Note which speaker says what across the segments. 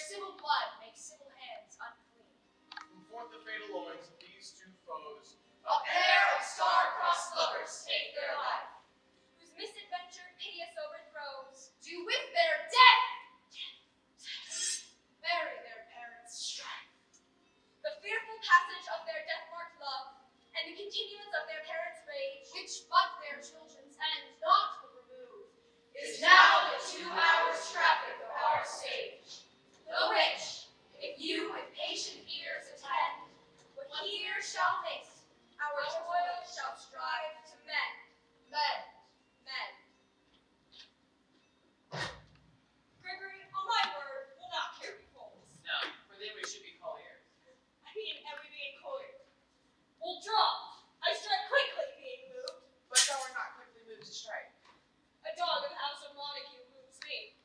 Speaker 1: civil blood makes civil hands unclean.
Speaker 2: From forth the fatal loins of these two foes,
Speaker 1: a pair of star-crossed lovers take their life,
Speaker 3: whose misadventure piteous overthrows,
Speaker 1: do with their death bury their parents' strife.
Speaker 3: The fearful passage of their death-marked love, and the continuance of their parents' rage,
Speaker 1: which but their children's end not will remove, is now the 2 hours' traffic of our stage, the which, if you with patient ears attend,
Speaker 3: what here shall miss, our toil shall strive to mend.
Speaker 1: Men.
Speaker 4: Gregory, on my word, will not carry poles.
Speaker 5: No, for then we should be colliers.
Speaker 4: And we being colliers.
Speaker 5: We'll draw.
Speaker 4: I strike quickly, being moved.
Speaker 5: But thou art not quickly moved to strike.
Speaker 4: A dog of the house of Montague moves me.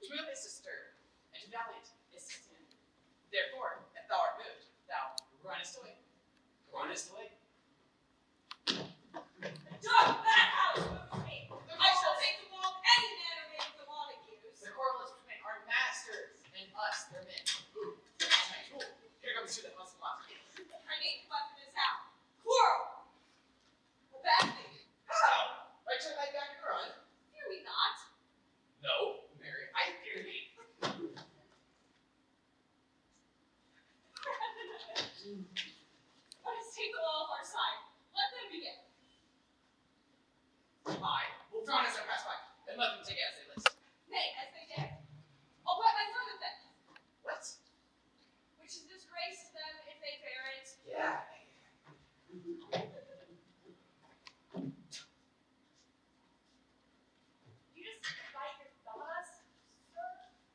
Speaker 5: To move is to stir, and to valiant is to stand. Therefore, if thou art moved, thou runnest away. Runnest away.
Speaker 4: A dog of that house moves me. I shall take the wall of any man or maid of the Montagues.
Speaker 5: The quarrel is between our masters and us, their men. My tool. Here comes to the house of Montague.
Speaker 4: I need to weapon his house. Quarrel. A bad thing.
Speaker 5: How? I turn thy back and run?
Speaker 4: Fear we not.
Speaker 5: No, Mary, I fear thee.
Speaker 4: Let us take the wall of our side. Let them begin.
Speaker 5: I will draw as I pass by, and let them take it as they list.
Speaker 4: Nay, as they dare. I'll wet my throat with them.
Speaker 5: What?
Speaker 4: Which is disgrace to them if they bear it.
Speaker 5: Yeah.
Speaker 1: You just bite your thumb at us,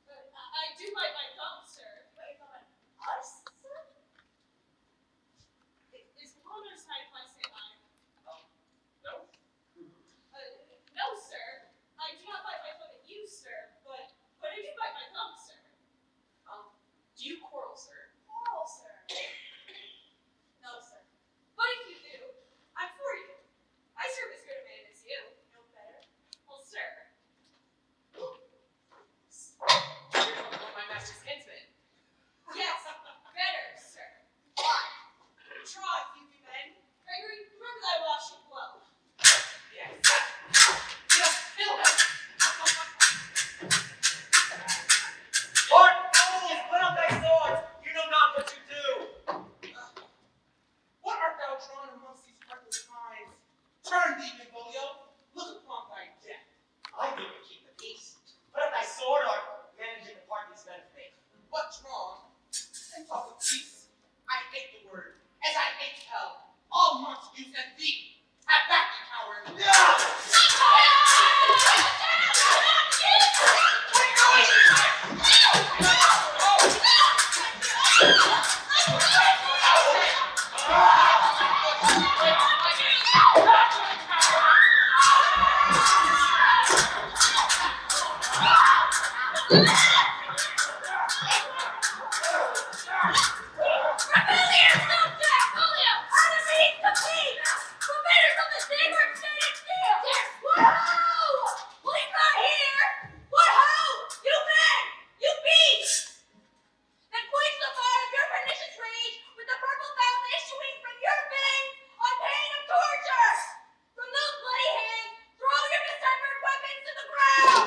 Speaker 1: sir?
Speaker 4: I do bite my thumb, sir.
Speaker 1: Bite your thumb at us, sir?
Speaker 4: Is one or side by say I?
Speaker 5: No?
Speaker 4: No, sir. I do not bite my thumb at you, sir, but I do bite my thumb, sir.
Speaker 5: Do you quarrel, sir?
Speaker 1: Quarrel, sir. No, sir.
Speaker 4: But if you do, I'm for you. I serve as good a man as you.
Speaker 1: No better.
Speaker 4: Well, sir.
Speaker 5: You're one of my master's kinsmen.
Speaker 4: Yes, better, sir.
Speaker 1: Why?
Speaker 4: Draw if you be men. Gregory, remember thy washing blow.
Speaker 5: Yes. Yes, kill him.
Speaker 6: Lord, fools, put up thy swords. You know not what you do.
Speaker 2: what art thou drawn amongst these heartless times? Turn thee, Benvolio. Look upon thy death.
Speaker 6: I think we keep the peace. Put up thy sword or managing the part these men make.
Speaker 2: What's wrong? And talk of peace. I hate the word, as I hate hell. All Montagues and thee. Have back, you coward.
Speaker 3: Then quench the fire of your pernicious rage with the purple fountain issuing from your veins on pain of torture. From those bloody hands, throw your distempered weapons to the ground.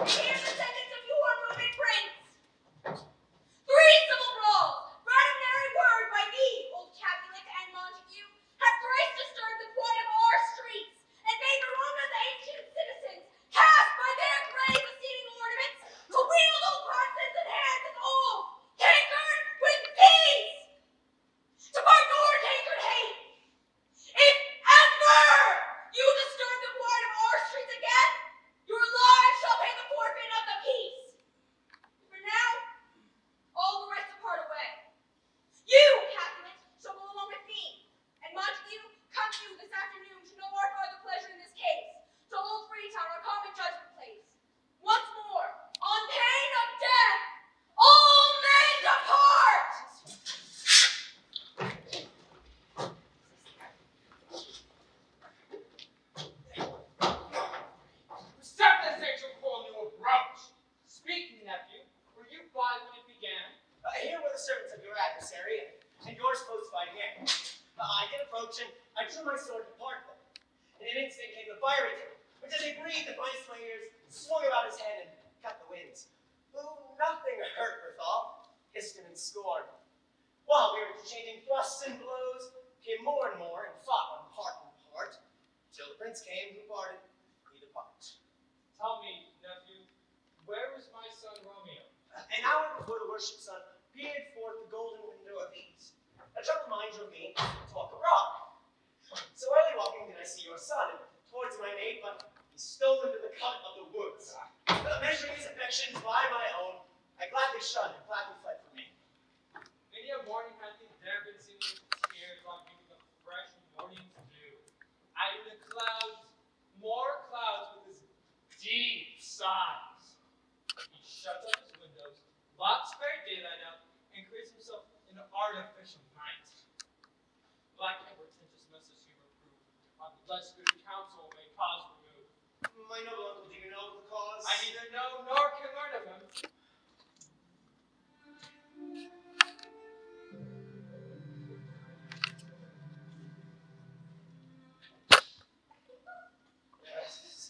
Speaker 3: Hear the
Speaker 6: exchanging thrusts and blows, came more and more, and fought on part and part, till the prince came, who parted, he departed.
Speaker 7: Tell me, nephew, where is my son Romeo?
Speaker 6: An hour before the worship sun peered forth the golden window of the east. A troubled mind drove me to walk abroad. So early walking did I see your son, and towards him I made, but he stole into the cut of the woods. Measuring his affections by my own, I gladly shunned and gladly fled from me.
Speaker 7: Many a morning hath he there been singing tears while giving the fresh morning's dew. Out of the clouds, more clouds with his deep sighs. He shuts up his windows, locks fair daylight out, and creates himself an artificial night. Black and portentous message he reprove, on less good counsel may cause remove.
Speaker 6: My noble uncle, do you know the cause?
Speaker 7: I neither know nor can learn of him.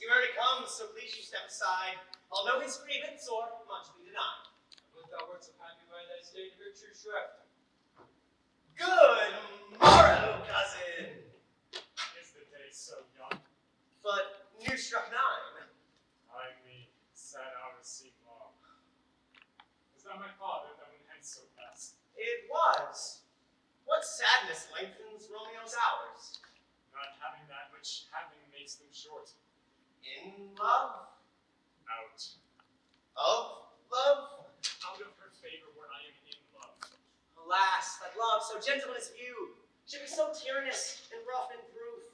Speaker 6: He already comes, so please you step aside. I'll know his grievance, or much be denied.
Speaker 7: Would thou wert so happy by thy state of your true shrift.
Speaker 6: Good morrow, cousin.
Speaker 8: Is the day so young?
Speaker 6: But new struck 9.
Speaker 8: I me sad hours seem long. Was that my father that went hence so fast?
Speaker 6: It was. What sadness lengthens Romeo's hours?
Speaker 8: Not having that which having makes them short.
Speaker 6: In love?
Speaker 8: Out.
Speaker 6: Of love?
Speaker 8: Out of her favor where I am in love.
Speaker 6: Alas, that love, so gentle as view, should be so tyrannous and rough in proof.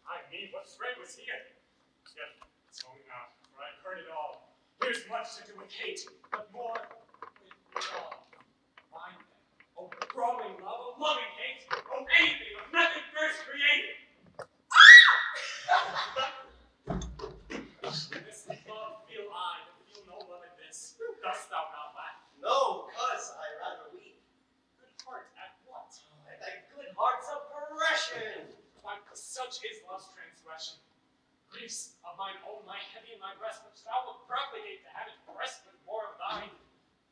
Speaker 8: I mean, what thread was here? Yet, tell me not, for I've heard it all. Here's much to do with hate, but more with love. Why then? Oh, growing love, oh, loving hate, oh, anything of method first created. This love feel I, but feel no love in this. Dost thou not laugh?
Speaker 6: No, cause I rather weep.
Speaker 8: Good heart at what?
Speaker 6: At thy good heart's oppression.
Speaker 8: Why, such is love's transgression. Griefs of mine own lie heavy in my breast, which thou wilt propagate to have it pressed with more of thine.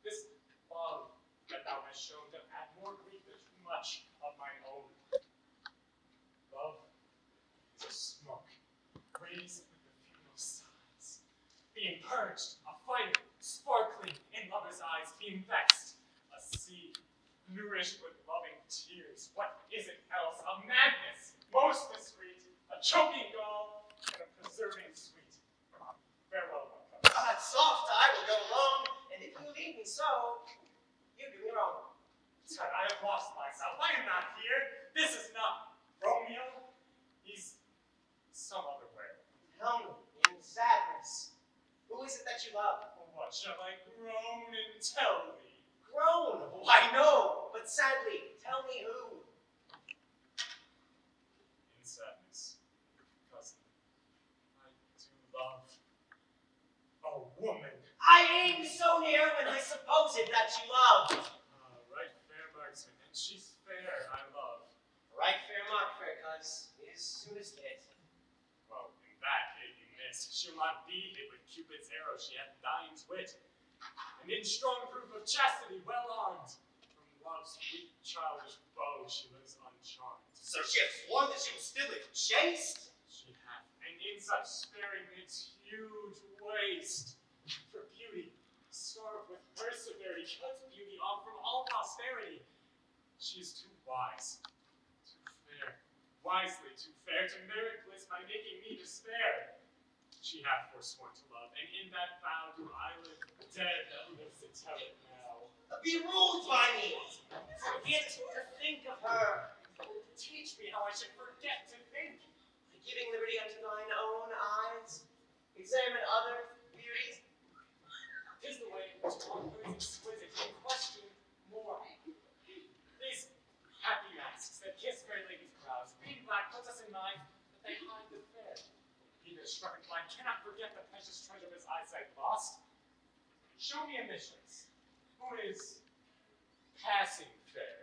Speaker 8: This love that thou hast shown doth add more grief than too much of mine own. Love is a smoke, raised with the funeral sighs, being purged, a fire, sparkling in lover's eyes, being vexed, a sea, nourished with loving tears. What is it else? A madness, most discreet, a choking gall, and a preserving sweet. Farewell, my cousin.
Speaker 6: That's soft, I will go alone, and if you leave me so, you do me wrong.
Speaker 8: Tut, I have lost myself. I am not here. This is not Romeo. He's some other way.
Speaker 6: Tell me, in sadness, who is it that you love?
Speaker 8: What shall I groan and tell thee?
Speaker 6: Groan? Why, no, but sadly, tell me who.
Speaker 8: In sadness, cousin, I do love a woman.
Speaker 6: I aim so near when I suppose it that you love.
Speaker 8: Right fair marksman, and she's fair, I love.
Speaker 6: Right fair mark, fair cuz, is soonest hit.
Speaker 8: Well, in that hit you miss. She'll not be hit with Cupid's arrow, she hath Dian's wit. And in strong proof of chastity, well armed, from love's weak childish bow she lives uncharmed.
Speaker 6: So she hath sworn that she will still be chaste?
Speaker 8: She hath, and in such sparing midst huge waste. For beauty, starved with her severity, cuts beauty off from all posterity. She is too wise, too fair, wisely too fair to merit bliss by making me despair. She hath forsworn to love, and in that vow do I live dead who lives to tell it now.
Speaker 6: Be ruled by me, forget to think of her.
Speaker 8: Teach me how I should forget to think.
Speaker 6: Giving liberty unto thine own eyes, examine other beauties.
Speaker 8: 'Tis the way in which one who is exquisite can question more. These happy masks that kiss fair ladies' brows, being black, puts us in mind that they hide the fair. He that struck and blind cannot forget the precious treasure of his eyesight lost. Show me a mistress who is passing fair.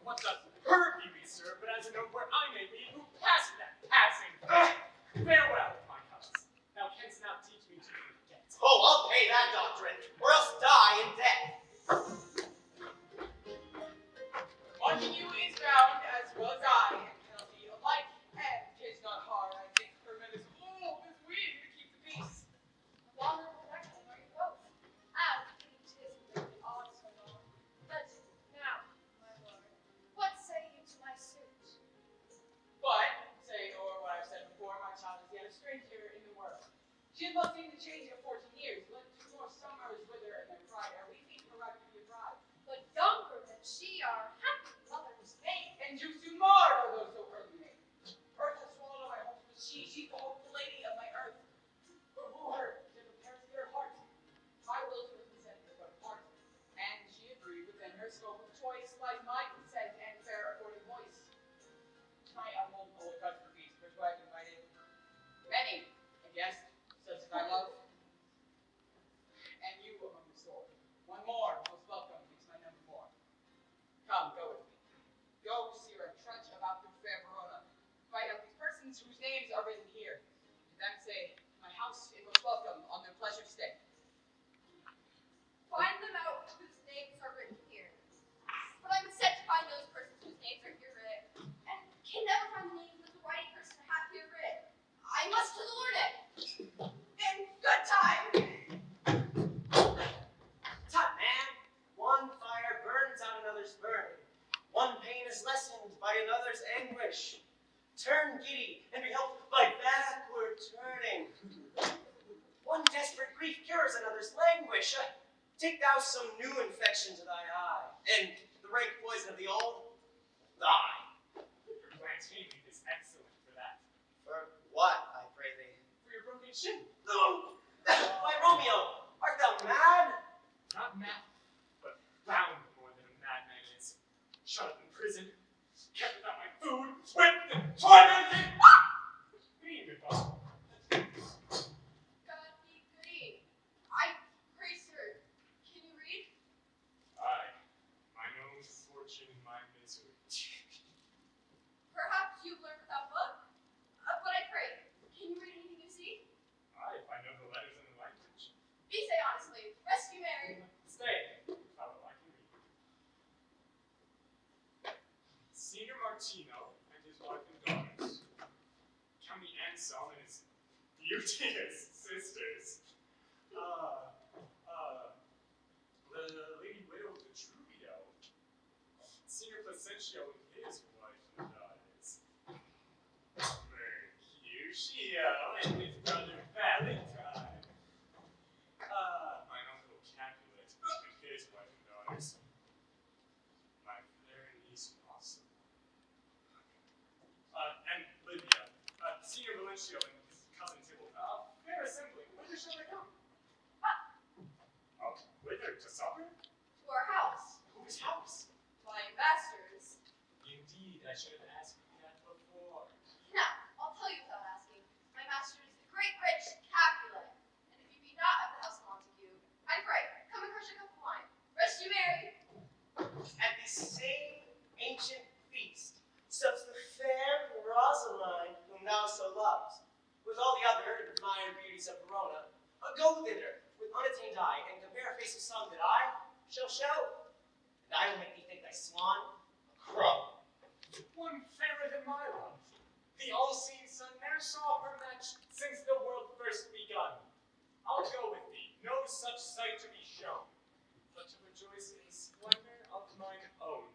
Speaker 8: What doth her beauty serve, but as a note where I may be, who passed that passing fair? Farewell, my cousins. Thou canst not teach me to forget.
Speaker 6: Oh, I'll pay that doctrine, or else die in death.
Speaker 5: She had most seen the change of 14 years, lived 2 more summers with her in their pride. Are we feet her right to be a bride?
Speaker 1: But younger than she are, happy mother's maid.
Speaker 5: And you soon more are those so early made. Earth has swallowed up my hopes, but she's the hopeful lady of my earth. But woo her, to the parents of her heart. My will to her consent is but part. And she agreed within her scope of choice lies my consent and fair according voice. Tonight I won't hold a country feast, which I have invited many a guest, such as I love. And you among the store. One more, most welcome, makes my number more. Come, go with me. Go, see her trudge about through fair Verona. Find out these persons whose names are written here. To them say, my house is most welcome on their pleasure stay.
Speaker 1: Find them out whose names are written here. But I'm set to find those persons whose names are here written, and can never find the names of the writing person to have here written. I must to the learned. In good time.
Speaker 6: Tut, man. One fire burns out another's burning. One pain is lessened by another's anguish. Turn giddy and be helped by backward turning. One desperate grief cures another's languish. Take thou some new infection to thy eye, and the rank poison of the old, thy.
Speaker 8: Your plantain is excellent for that.
Speaker 6: For what, I pray thee?
Speaker 8: For your broken shin.
Speaker 6: No! Why, Romeo, art thou mad?
Speaker 8: Not mad, but bound more than a madman is. Shut up in prison, kept without my food, whipped and tormented. Read, good boss.
Speaker 1: God be goody. I pray, sir, can you read?
Speaker 8: Aye, mine own fortune, my misery.
Speaker 1: Perhaps you've learned without book? But I pray, can you read anything you see?
Speaker 8: Aye, if I know the letters and the language.
Speaker 1: Be say honestly, rescue Mary.
Speaker 8: Stay, fellow, I can read. Senior Martino and his wife and daughters, Count Anselm and his beauteous sisters, the lady widow of the Truvio, Senior Placentio and his wife and daughters, Mercutio and his brother Valentine, my uncle Capulet and his wife and daughters, my fair niece Blossom, and Livia, Senior Valencio and his cousin Tybalt. Fair assembly, whither shall I come? Oh, whither? To supper?
Speaker 1: To our house.
Speaker 8: Whose house?
Speaker 1: My master's.
Speaker 8: Indeed, I should have asked you that before.
Speaker 1: Now, I'll tell you without asking. My master is the great rich Capulet. And if you be not of the house of Montague, I pray, come and crush a cup of wine. Rescue Mary.
Speaker 6: At this same ancient feast sups the fair Rosaline, whom thou so lovest, with all the other admired beauties of Verona. Go thither with unattained eye, and compare a face of song that I shall show. And I will make thee think thy swan a crow.
Speaker 8: One fairer than my love. The all-seeing sun ne'er saw her match since the world first begun. I'll go with thee, no such sight to be shown, but to rejoice in the splendor of mine own.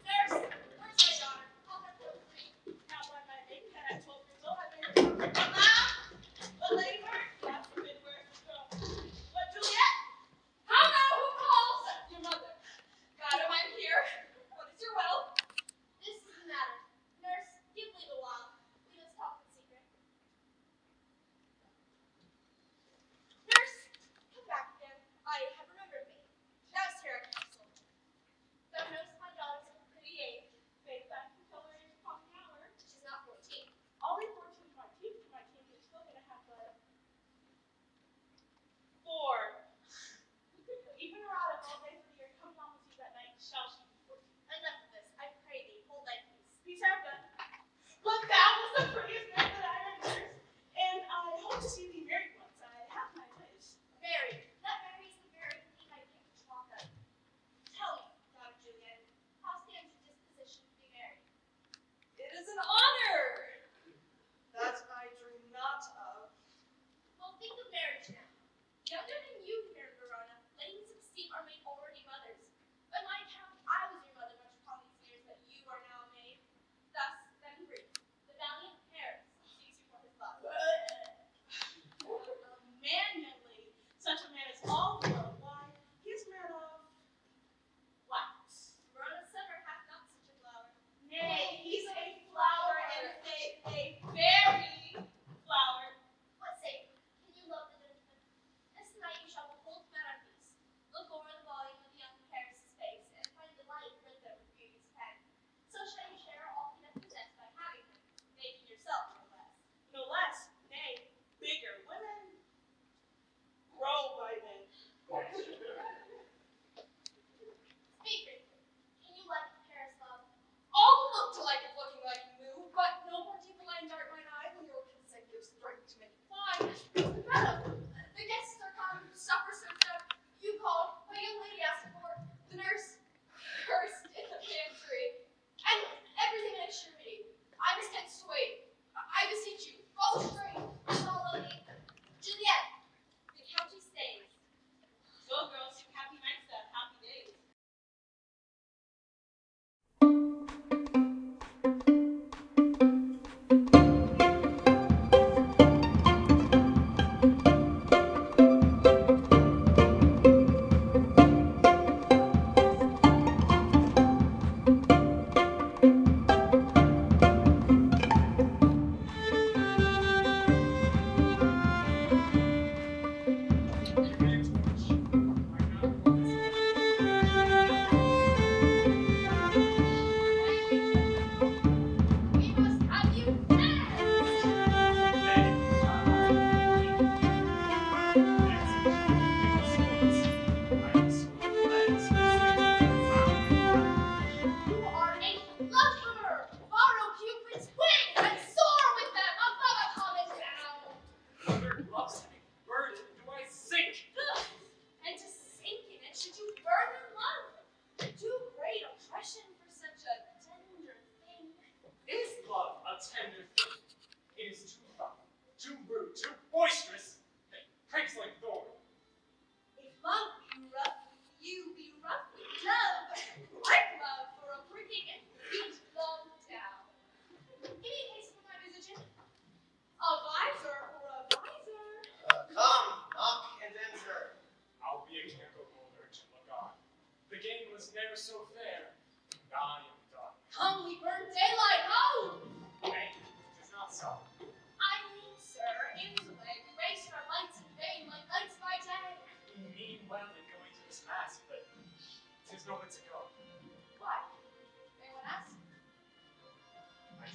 Speaker 1: There's my daughter. I'll have her with me.
Speaker 4: Not by my maiden had I 12 years old, I've been a lady bird, God forbid where it's from. But Juliet,
Speaker 1: How now, who calls?
Speaker 4: your mother.
Speaker 1: Madam, I'm here. What is your will?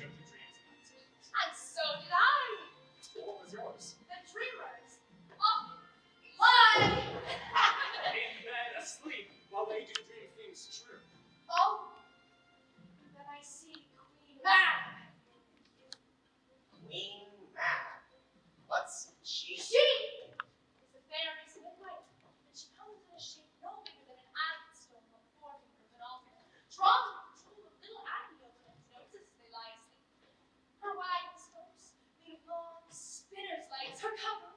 Speaker 8: go through dreams at night.
Speaker 3: And so did I.
Speaker 8: What was yours?
Speaker 3: The dreamers often lie.
Speaker 8: In bed, asleep, while they do dream things true.
Speaker 3: Oh, and then I see Queen Mab.
Speaker 6: Queen Mab. What's she?
Speaker 3: She is the fairy's midnight, and she comes in a shape no bigger than an almond stone on the forefinger of an altar, drawn to the control of little Aggie over its noses as they lie asleep. Her wagon spokes, made of long spinner's legs, her cover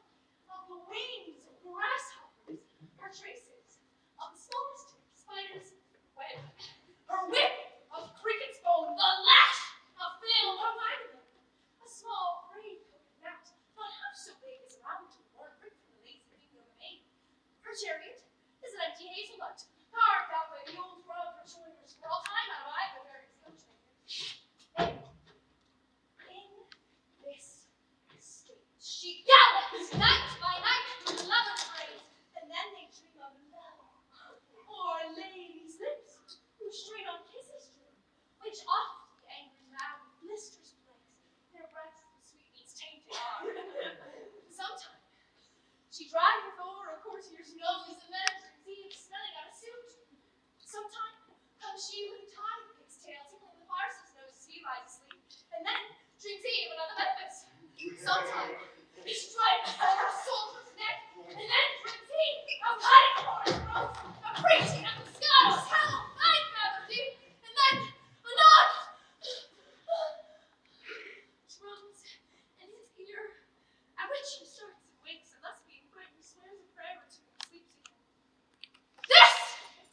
Speaker 3: of the wings of grasshoppers, her traces of the smallest spider's web, her whip of cricket's bone, the lash of fail, her wagon, a small gray-coated gnat, not half so big as a rabbit or a prick from the lazy finger of a maid. Her chariot is an empty hazelnut, carved out by the old frog for showing her squirrel time out of eye the fairy's coachmaker. In this state, she gallops night by night through the lovers' parades, and then they dream of love, or ladies' lips, who strain on kisses dream, which oft the angry mad with blisters place, their breaths the sweetmeats tainted are. Sometime she driveth o'er a courtier's nose, and then dreams of smelling out a suit. Sometime comes she with a tie pig's tail, tickling the farce's nose as he lies asleep, and then dreams he of another edifice. Sometime she drives over a soldier's neck, and then dreams he of cutting for his throat, of preaching at the scales, hell, I never deep, and then anon drums in his ear, at which he starts and wakes, and thus being frightened, swears a prayer or two and sleeps again. This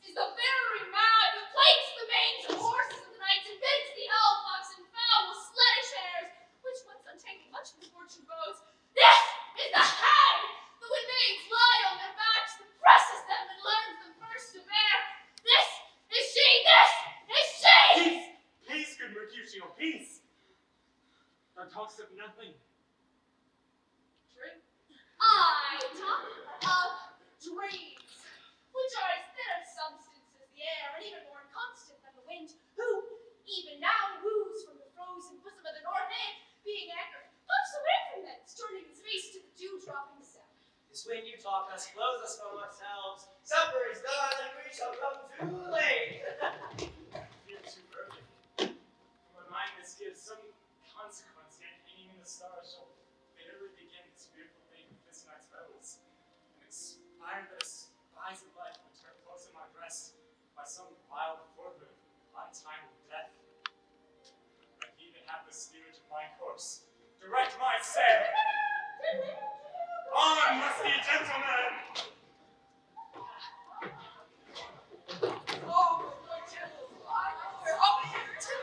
Speaker 3: is the very mad who plates the manes of horses of the night and bids the elf-fox and foul sleddish hares, which once untangled much misfortune bows. This is the hag, that when maids lie on their backs, that presses them and learns them first to bear. This is she! This is she!
Speaker 8: Peace! Peace, good Mercutio, peace! Thou talkst of nothing.
Speaker 3: Drink. I talk of dreams, which are as thin of substance as the air, and even more inconstant than the wind, who even now woos from the frozen bosom of the north, and, being anchored, puffs away from thence, turning his face to the dew-dropping south.
Speaker 6: This wind you talk us blows us from ourselves. Supper is done, and we shall come too late.
Speaker 8: Fear too early. My mind this gives some consequence, yet hanging in the stars shall bitterly begin this fearful thing with this night's revels, and expire that spies of life and turn close in my breast by some vile forehood, untimely death. But he that hath the steerage of my course, direct my sail. On, lusty gentlemen!
Speaker 5: Oh, my temples, we're up here too.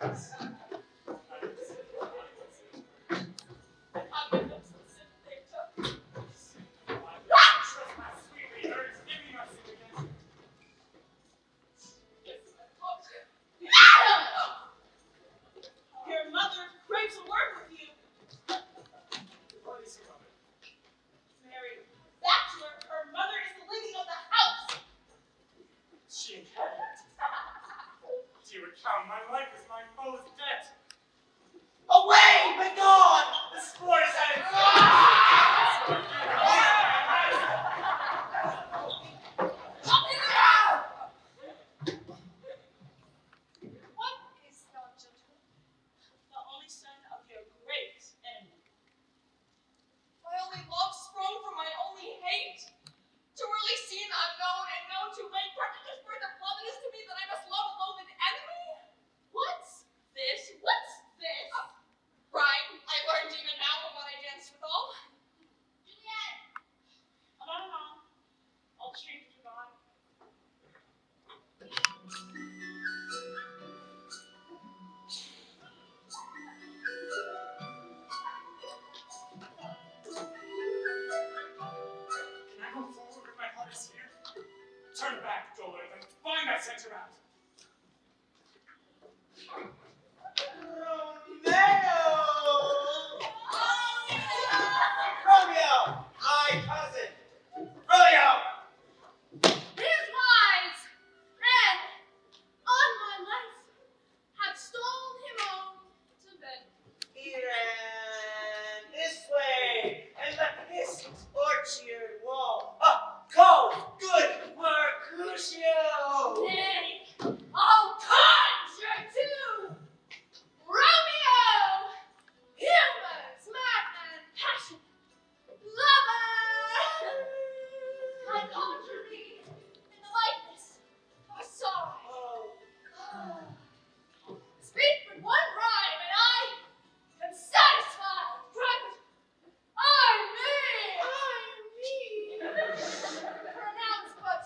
Speaker 4: Your mother craves a word with you.
Speaker 8: What is your mother?
Speaker 4: Married bachelor, her mother is the lady of the house.
Speaker 8: She inherited. Dear account, my life is my foe's debt.
Speaker 2: Away! Begone! The sport is at its
Speaker 3: What is that, gentlemen?
Speaker 4: The only son of your great enemy.
Speaker 3: My only love sprung from my only hate. Too early seen, unknown, and known too late. Practically birth of love, it is to me that I must love a loathed enemy. What's this? What's this? Rhyme. I learned even now from what I danced with all. Juliet!
Speaker 4: No. All strangers are gone.
Speaker 8: Can I go forward if my heart is here? Turn back, Dolor, and find that center out.
Speaker 6: Romeo, my cousin. Romeo!
Speaker 3: His lies, and on my life, have stolen him home to bed.
Speaker 6: Here and this way, and the hissed orchard wall. Go, good Mercutio!
Speaker 3: Nay, I'll conjure too! Romeo! Humors, madman, passion, lover! I conjure thee in the likeness of a song. Speak but one rhyme, and I am satisfied. Cry but I me. Pronounce but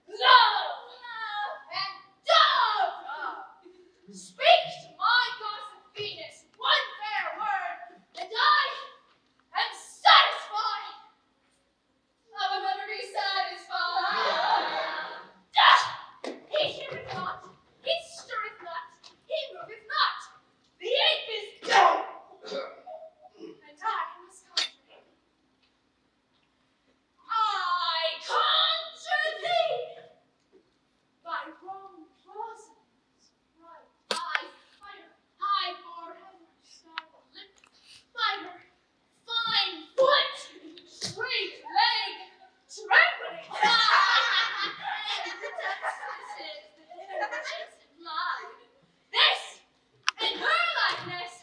Speaker 3: love and dove. Speak to my gossip Venus one fair word, and I am satisfied. I will never be satisfied. He heareth not, he stirreth not, he moveth not. The ape is dumb, and I must conjure him. I conjure thee by Rome Rosamond's bright eyes, by her high forehead, her scarlet lip, by her fine foot, straight leg, trembling thigh, and the justices, mine. This, in her likeness,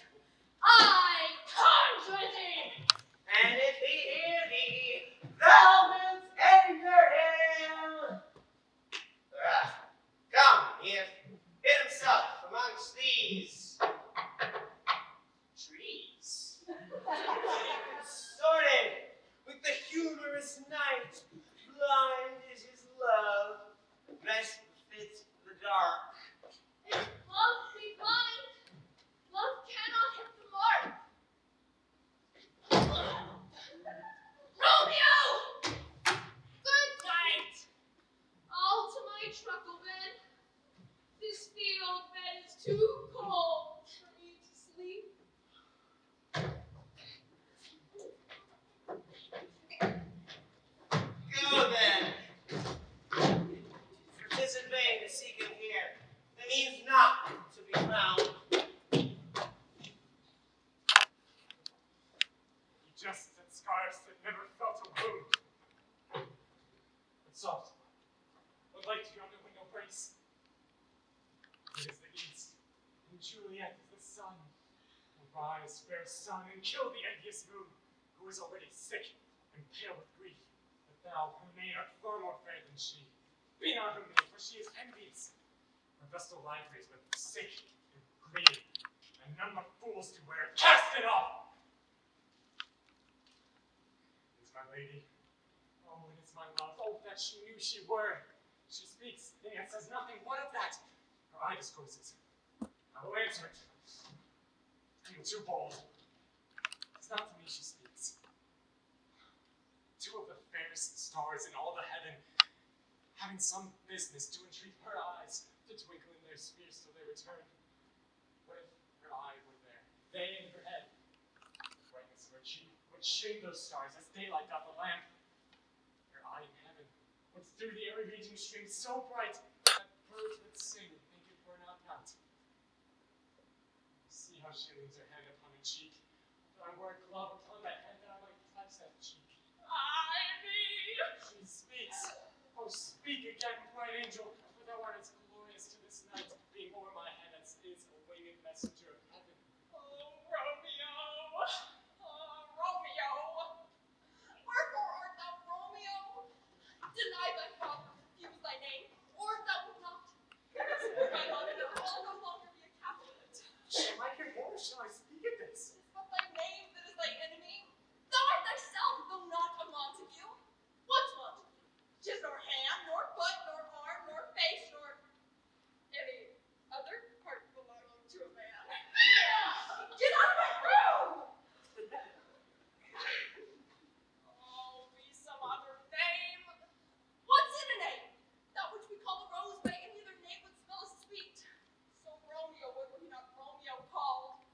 Speaker 3: I conjure thee.
Speaker 6: And if he hear thee, thou wilt anger him. Come, he hath hid himself amongst these trees. Sorted with the humorous night, blind is his love, best befits the dark.
Speaker 3: If love be blind, love cannot hit the mark. Romeo! Good night. All to my truckle bed. This field bed is too cold for me to sleep.
Speaker 6: Go then. For 'tis in vain to seek him here. He means not to be found.
Speaker 8: He jests at scars that never felt a wound. But soft, what light yonder window breaks? It is the east, and Juliet is the sun. Arise, fair sun, and kill the envious moon, who is already sick and pale with grief. But thou, her maid, art far more fair than she. Be not her maid, for she is envious. Her vestal livery is but sick and green, and none but fools do wear it. Cast it off! It is my lady. Oh, it is my love. Oh, that she knew she were. She speaks, and yet says nothing. What of that? Her eye discourses. How will answer it. I am too bold. It's not to me she speaks. Two of the fairest stars in all the heaven, having some business to entreat her eyes to twinkle in their spheres till they return. What if her eye were there, they in her head? The brightness of her cheek would shade those stars as daylight doth a lamp. Her eye in heaven would through the airy region stream so bright that birds would sing and think it were not night. See how she leans her hand upon her cheek. But I wore a glove upon that hand that I might touch that cheek. She speaks. Oh, speak again, bright angel, for thou art as glorious to this night, being o'er my head as is a winged messenger of heaven.
Speaker 4: Oh, Romeo! Romeo! Wherefore art thou Romeo? Deny thy father, refuse thy name, or thou wilt not. Swear by God, and I'll no longer be a Capulet.
Speaker 8: Shall I hear more? Shall I speak at this?
Speaker 4: Is but thy name that is thy enemy? Thou art thyself, though not a Montague. What's Montague? 'Tis nor hand, nor foot, nor arm, nor face, nor any other part belonging to a man. Get out of my room! Oh, be some other name. What's in a name? That which we call a rose by any other name would smell as sweet. So Romeo, what were he not Romeo called?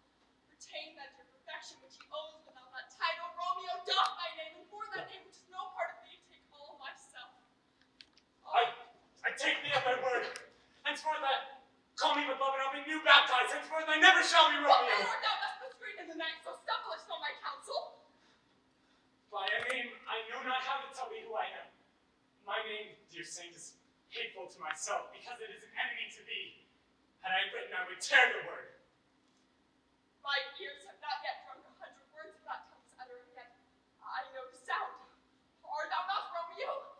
Speaker 4: Retain that dear perfection which he owes without that title. Romeo doth thy name, and for that name which is no part of thee, take all myself.
Speaker 8: I take thee at thy word. Henceforth call me beloved, I'll be new baptized. Henceforth I never shall be
Speaker 4: What
Speaker 8: Romeo.
Speaker 4: then art thou thus discreet in the night, so stumblest on my counsel?
Speaker 8: By a name I know not how to tell thee who I am. My name, dear saint, is hateful to myself, because it is an enemy to thee. Had I written, I would tear the word.
Speaker 4: My ears have not yet drunk 100 words of that tongue's uttering, yet I know the sound. Art thou not Romeo?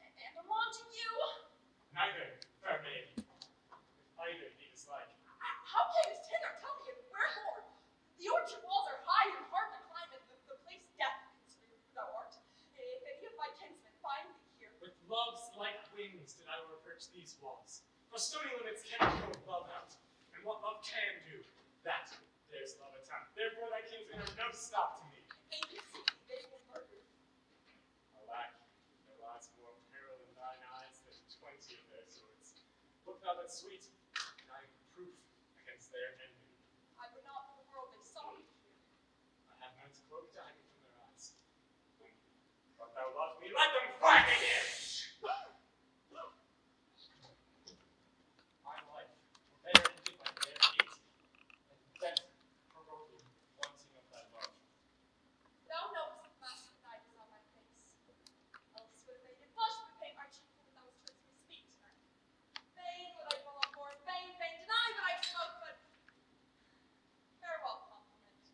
Speaker 4: And a Montague?
Speaker 8: Neither, fair maid. If either thee dislike.
Speaker 4: How camest hither? Tell me, and wherefore? The orchard walls are high and hard to climb, and the place death, consider who thou art. If any of my kinsmen find thee here,
Speaker 8: With love's light wings did I overperch these walls. For stony limits cannot hold love out. And what love can do, that dares love attempt. Therefore thy kinsmen are no stop to me.
Speaker 4: and you see they will murder.
Speaker 8: Alack, there lies more peril in thine eyes than 20 of their swords. Look thou that sweet, and I am proof against their envy.
Speaker 4: I would not for the world they saw me here.
Speaker 8: I have men's cloak to hide me from their eyes. But thou love me, let them find me here! My life, for bare ended by their hate, and death heroic, wanting of thy love.
Speaker 4: Thou knowest the mask of night is on my face. Else would have made it blush to pay my cheek when thou wast towards me speak tonight. Vain would I dwell on more, vain, deny that I spoke, but farewell compliment.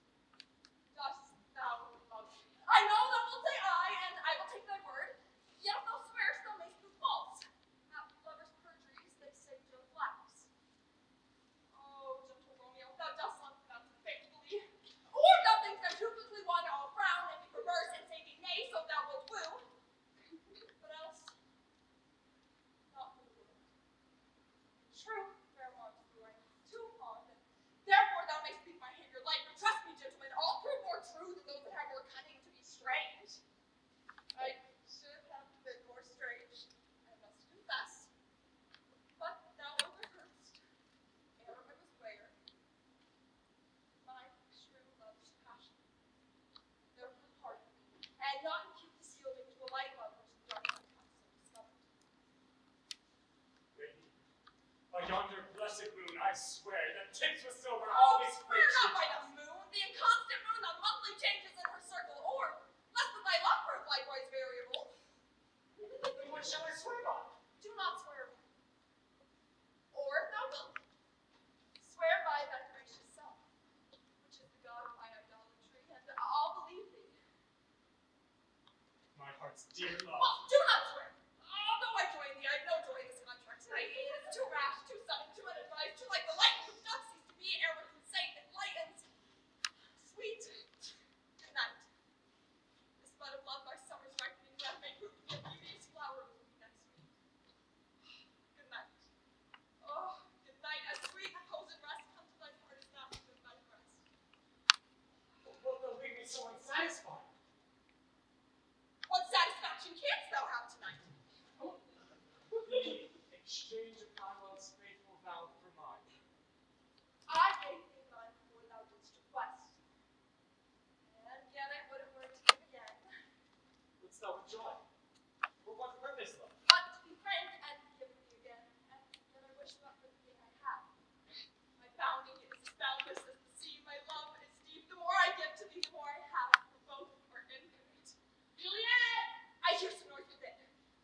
Speaker 4: Dost thou love me? I know thou wilt say aye, and I will take thy word. Yet if thou swearest, thou mayst prove false. At lovers' perjuries they say Joe flatters. Oh, gentle Romeo, thou dost love them faithfully. Or thou thinkst them too quickly won, I'll frown and be perverse and say thee nay, so thou wilt woo. But else, not for the world. True, fair arms woo I not too fond, and therefore thou mayst speak my hand your light. But trust me, gentlemen, all prove more true than those that have more cunning to be strange. I should have been more strange, I must confess. But thou overheardst, ere I was ware, my true love's passion. Therefore pardon me, and not impute this yielding to a light love which the dark night hath so discovered.
Speaker 8: Lady, by yonder blessed moon, I swear that tips with silver all these
Speaker 4: Swear not by the moon, the inconstant moon that monthly changes in her circle, or lest that thy love prove likewise variable.
Speaker 8: Then what shall I swear by?
Speaker 4: Do not swear by. Or if thou wilt, swear by that gracious self, which is the god of my idolatry, and I'll believe thee.
Speaker 8: My heart's dear love.
Speaker 4: Well, do not swear. Although I join thee, I have no joy in this contract tonight. It is too rash, too sudden, too unadvised, too like the lightning which doth cease to be ere it can say it lightens. Sweet, good night. This bud of love by summer's ripening breath may prove to be a beauteous flower will be next week. Good night. Oh, good night, as sweet repose and rest come to
Speaker 8: still with joy. For what purpose, love?
Speaker 4: But to be frank and given me again, and yet I wish not for the thing I have. My bounding is as boundless as the sea, my love is deep. The more I give to thee, the more I have, for both are infinite. Juliet! I hear some noise within.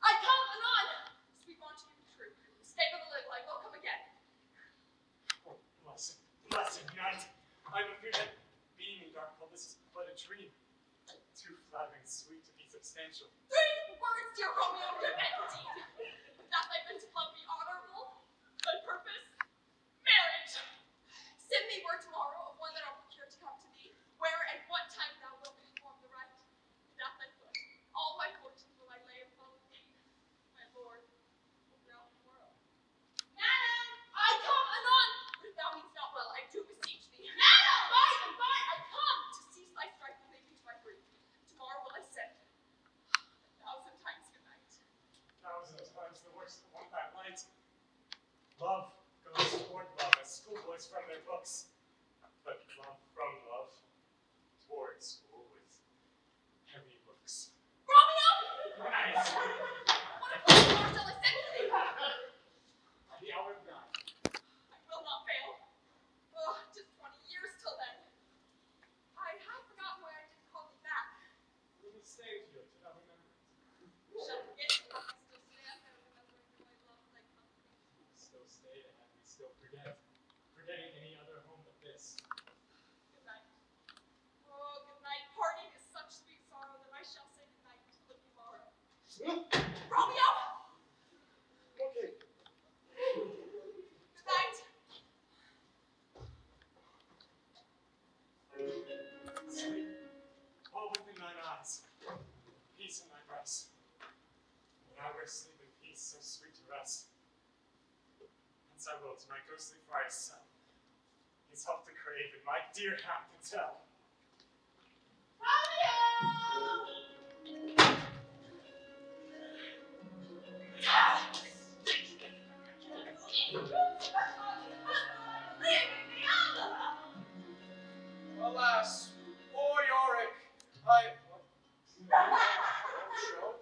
Speaker 4: I come anon! Sweet Montague, true. Stay but a little, I will come again.
Speaker 8: Oh, blessed night. I'm afraid that being in dark hole, this is but a dream. Too flattering sweet to be substantial.
Speaker 4: 3 words, dear Romeo, good indeed. That thy bent of love be honorable, thy purpose, marriage. Send me word tomorrow of one that I'll procure to come to thee, where and what time thou wilt perform the rite. And at thy foot, all my fortune will I lay and follow thee, my lord, throughout the world. Madam! I come anon! But if thou meanst not well, I do beseech thee. Madam! By and by I come to cease thy strife and make me to my grief. Tomorrow will I send. 1,000 times good night.
Speaker 8: 1,000 times the worst that want that light. Love goes toward love as schoolboys from their books. But love from love toward school with heavy looks.
Speaker 4: Romeo!
Speaker 8: Nice!
Speaker 4: What a close door shall I send to thee?
Speaker 8: The hour of 9.
Speaker 4: I will not fail. Oh, 'tis 20 years till then. I have forgotten why I didn't call thee back.
Speaker 8: We will stay here to have remembrance.
Speaker 4: Shall forget you, I still stand there remembering the white love of thy company.
Speaker 8: Still stay to have me still forget. Forgetting any other home but this.
Speaker 4: Good night. Oh, good night. Parting is such sweet sorrow that I shall say good night until the morrow. Romeo!
Speaker 8: Okay.
Speaker 4: Good night.
Speaker 8: Sleep, all within thine eyes. Peace in thy breast. When I wear sleep and peace, so sweet to rest. Hence I will to my ghostly friar's cell. His help to crave, and my dear hap to tell.
Speaker 9: Alas, poor Yorick, I... What? Show?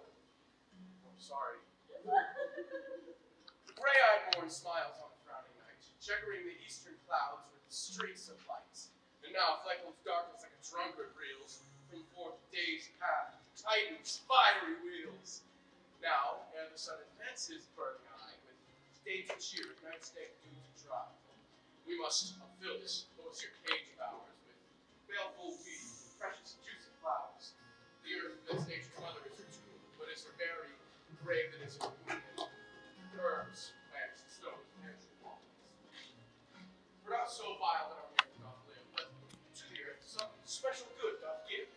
Speaker 9: I'm sorry. The gray-eyed morn smiles on a frowning night, checkering the eastern clouds with streaks of light. And now flecked with darkness like a drunkard reels from forth day's path, Titan's fiery wheels. Now, ere the sun advances burning eye, with day to cheer, night's day due to drive, we must fill this osier cage of ours with baleful weeds and precious juicy flowers. The earth that's nature's mother is her tomb, but is her very grave that is her womb. Herbs, plants, and stones, nurture walls. For not so vile that our earth doth live, but to the earth some special good doth give.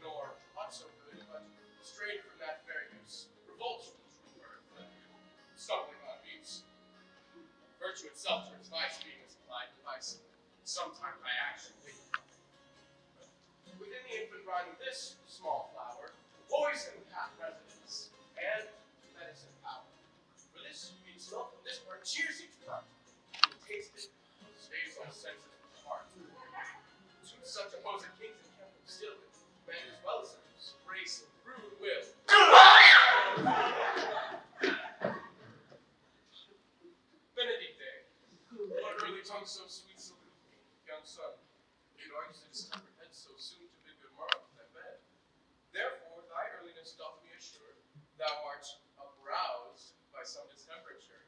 Speaker 9: Nor not so good, but strayed from that fairness, revolts from the true earth, and stumbling on beats. Virtue itself turns vice, being misapplied to vice, sometimes by action dignified. Within the infant rind of this small flower, poison hath residence, and medicine power. For this means love from this part cheers each part. Who taste it, stays all senses of the heart. To such opposing kings and kept them still, with men as well as sinners, grace and rude will. Benedicte, what early tongue so sweet salute me, young son? It argues a distempered head so soon to bid good morrow to thy bed. Therefore thy earliness doth me assure thou art uproused by some distemperature.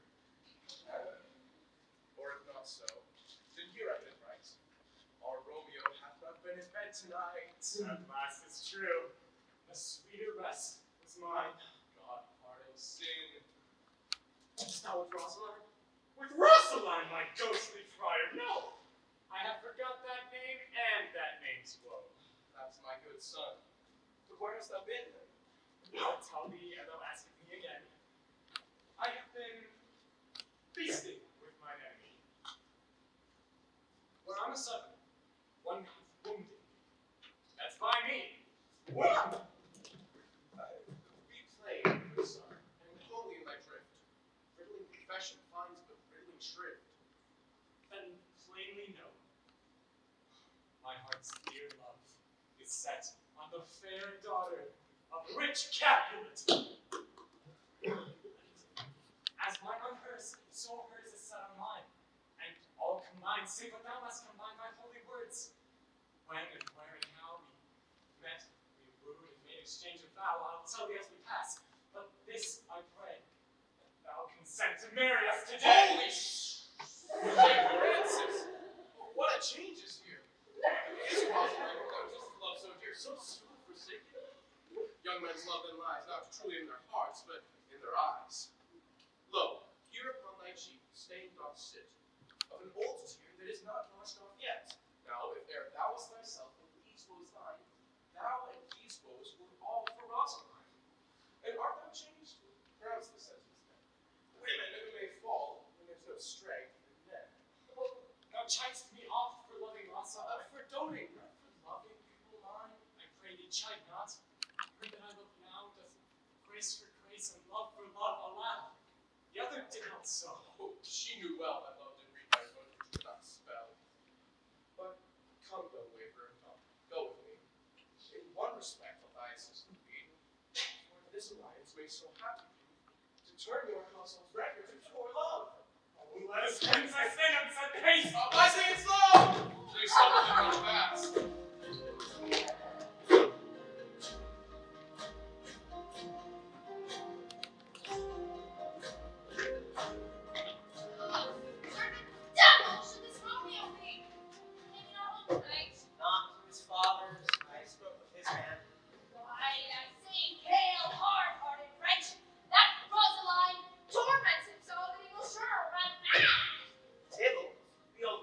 Speaker 9: Or if not so, then here I did right. Our Romeo hath not been in bed tonight.
Speaker 8: At last it's true. A sweeter rest was mine.
Speaker 9: God pardon sin.
Speaker 8: What's thou with Rosaline? With Rosaline, my ghostly friar? No! I have forgot that name and that name's woe.
Speaker 9: That's my good son. But where hast thou been then?
Speaker 8: I'll tell thee ere thou askest me again. I have been feasting with mine enemy. Where on a sudden, one hath wounded me. That's by me. What?
Speaker 9: Be plain, good son, and holy in thy drift. Riddling confession finds but riddling shrift.
Speaker 8: Then plainly know. My heart's dear love is set on the fair daughter of the rich Capulet. As mine on hers, so hers is set on mine, and all combined, save what thou must combine my holy words. When and where and how we met, we wooed and made exchange of vow, I'll tell thee as we pass. But this I pray, that thou consent to marry us today.
Speaker 9: Holy Francis! What a change is here! It is possible that just love so dear, so soon forsaken. Young men's love then lies not truly in their hearts, but in their eyes. Lo, here upon thy cheek stained doth sit, of an old tear that is not washed off yet. Now, if ere thou wast thyself, when these woes thine, thou and these woes were all for Rosaline. And art thou changed? Pronounce the sentence then. Women who may fall when there's no strength in men.
Speaker 8: Thou chidest me oft for loving Rosaline.
Speaker 9: For doting, not for loving, people mine.
Speaker 8: I pray thee chide not. Her that I love now doth grace for grace and love for love allow. The other did not so.
Speaker 9: Oh, she knew well that love did read by one who could not spell. But come, no waver, go with me. In one respect, I'll thy assistant be, for this alliance may so happy be, to turn your household record to pure love.
Speaker 8: Oh, let us hence I say unsaid haste.
Speaker 9: I say it slow! They stumbled and not fast.
Speaker 3: Where the devil should this Romeo be? Maybe not home tonight.
Speaker 6: Not to his father's. I spoke with his man.
Speaker 3: Why, that same pale, hard-hearted wretch, that Rosaline, torments him so that he will sure run mad.
Speaker 6: Tybalt, we all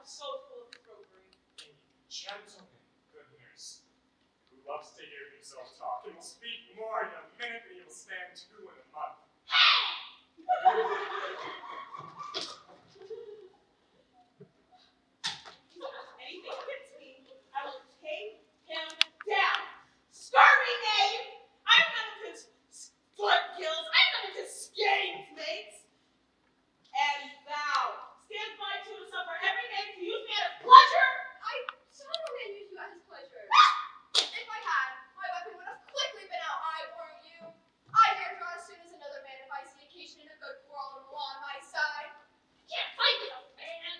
Speaker 5: so full of roguery.
Speaker 8: A gentleman, good nurse, who loves to hear himself talk and will speak more in a minute than he will stand two in a month.
Speaker 5: Anything against me, I will take him down. Scurvy knave! I'm none of his foot gills. I'm none of his skates, mates. And thou, stand by to suffer every man to use me at his pleasure.
Speaker 1: I don't know man use you at his pleasure. If I had, my weapon would have quickly been out, I warn you. I dare draw as soon as another man if I see occasion in a good quarrel and law on my side.
Speaker 5: You can't fight with a man.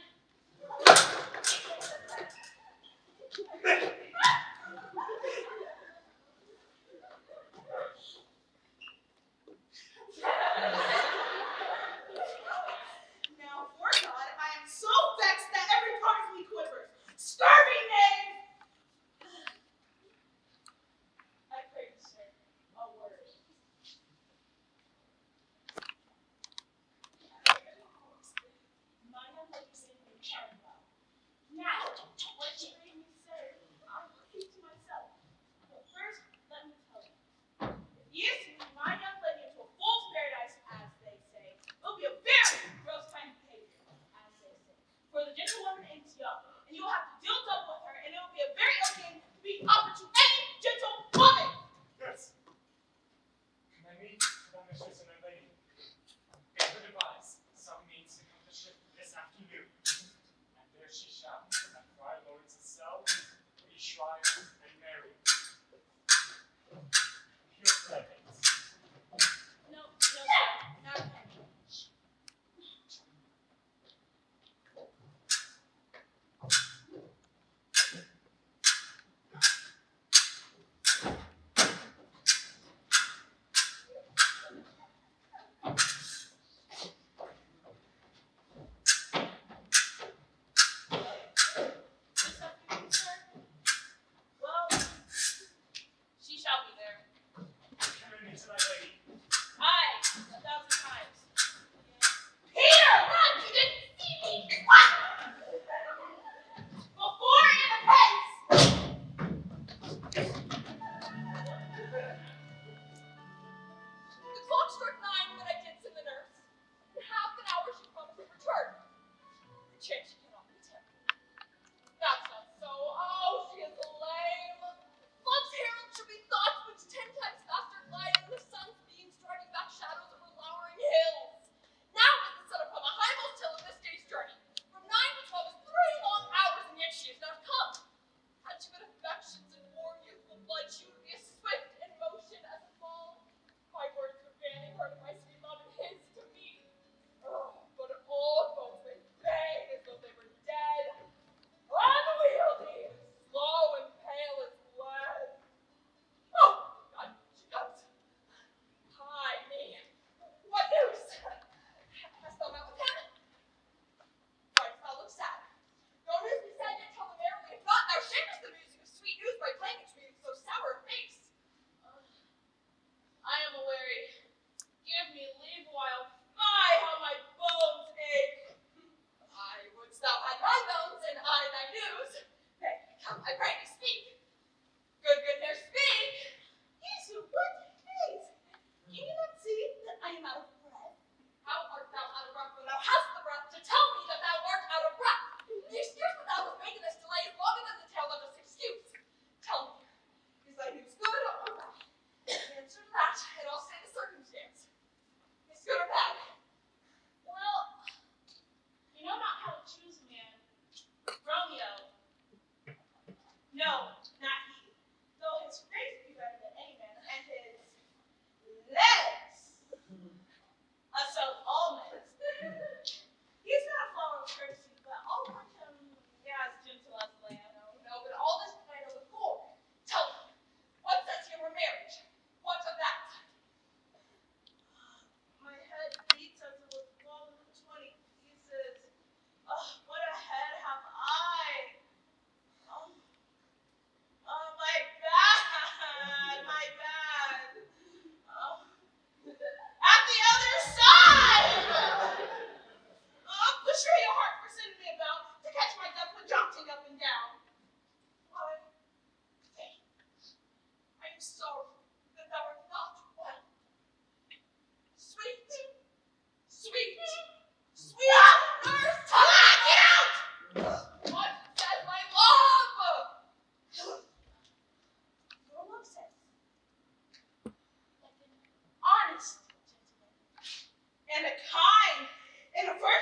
Speaker 5: Now, for God, I am so vexed that every part of me quivers. Scurvy knave! I pray you, sir, a word. My young lady's name is Charwell. Now, what you made me say, I will keep to myself. But first, let me tell you. If you see my young lady into a fool's paradise, as they say, it will be a very gross kind of behavior, as they say. For the gentlewoman is young, and you will have to deal double with her, and it will be a very ill game to be offered to any gentlewoman.
Speaker 8: Yes. Can I meet the mistress and her lady? Give her device some means to come to ship this afternoon. And there she shall, at my lord's cell, be shrive and married. Your presence.
Speaker 5: No, sir, not him. This afternoon, sir? Well, she shall be there.
Speaker 8: Come in to my lady.
Speaker 5: Aye, 1,000 times. Peter, run! You didn't see me! What? Before in the pace!
Speaker 4: The clock struck 9 when I did send the nurse. In half an hour she promised to return. The chance she cannot be tempted. That's not so. Oh, she is lame. Love's herald should be thoughts which 10 times faster glide than the sun's beams driving back shadows over lowering hills. Now is the sun upon the hindmost hill of this day's journey. From 9 to 12 is 3 long hours, and yet she is not come. Had she but affections and warm youthful blood, she would be as swift in motion as a fall. My words were banning her to my sweet love and his to me. Oh, but all both they bang as though they were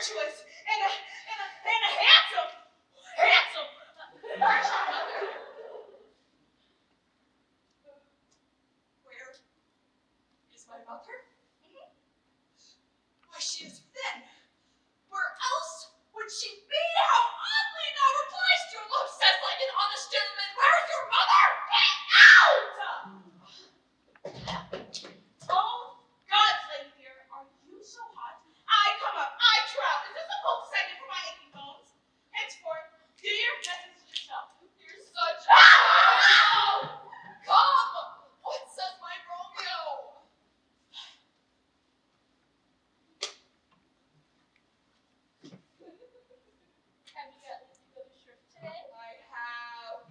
Speaker 5: virtuous and a handsome. Where's your mother? Where is my mother? Why, she is thin. Where else would she be? How oddly now replies to your love says like an honest gentleman. Where is your mother? Get out! Oh, God's lady dear, are you so hot? I come up, I trout. Is this a cold second for my aching bones? Henceforth, do your business yourself.
Speaker 1: You're such a... Ow! Come! What says my Romeo?
Speaker 3: Have you got leave to go to church today?
Speaker 5: I have.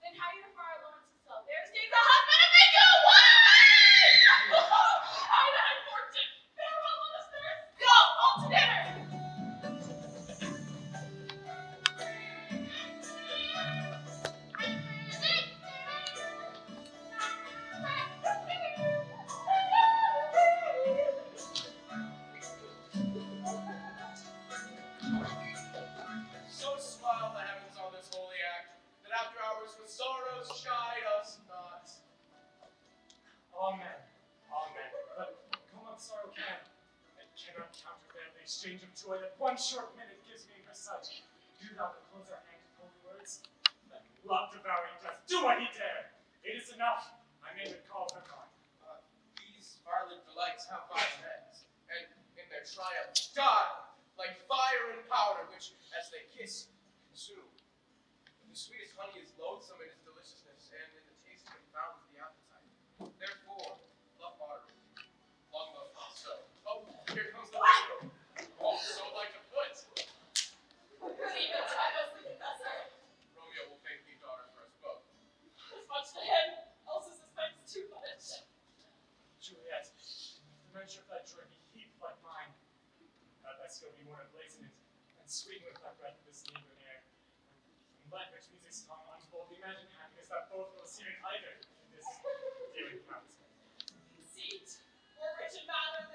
Speaker 3: Then how you far alone to sell? There
Speaker 5: There's the husband and make you away!
Speaker 3: I that fortune. Farewell on the stairs.
Speaker 5: Go, all to dinner!
Speaker 9: So smile the heavens on this holy act, that after hours with sorrows chide us not.
Speaker 8: Amen. Amen. But come on, sorrow can. I cannot countervail the exchange of joy that one short minute gives me in her sight. Do thou close our hand with holy words? Let love devouring death do what he dare. It is enough. I may but call her mine.
Speaker 9: These varlet delights have five heads, and in their triumph die, like fire and powder, which, as they kiss, consume. But the sweetest honey is loathsome in its deliciousness, and in the taste confounds the appetite. Therefore, love moderately. Long love not so. Oh, here comes the lady. Oh, so like a foot.
Speaker 3: Leave it to my ghostly confessor.
Speaker 9: Romeo will thank thee, daughter, for us both.
Speaker 3: As much to him, else is his thanks too much.
Speaker 8: Juliet, the measure of thy joy be heaped like mine. That thy skill be more emblazoned and sweetened with thy breath of this neighboring air. And let rich music's tongue unfold the imagined happiness that both will see in either in this dealing promise.
Speaker 3: Conceit, more rich in matter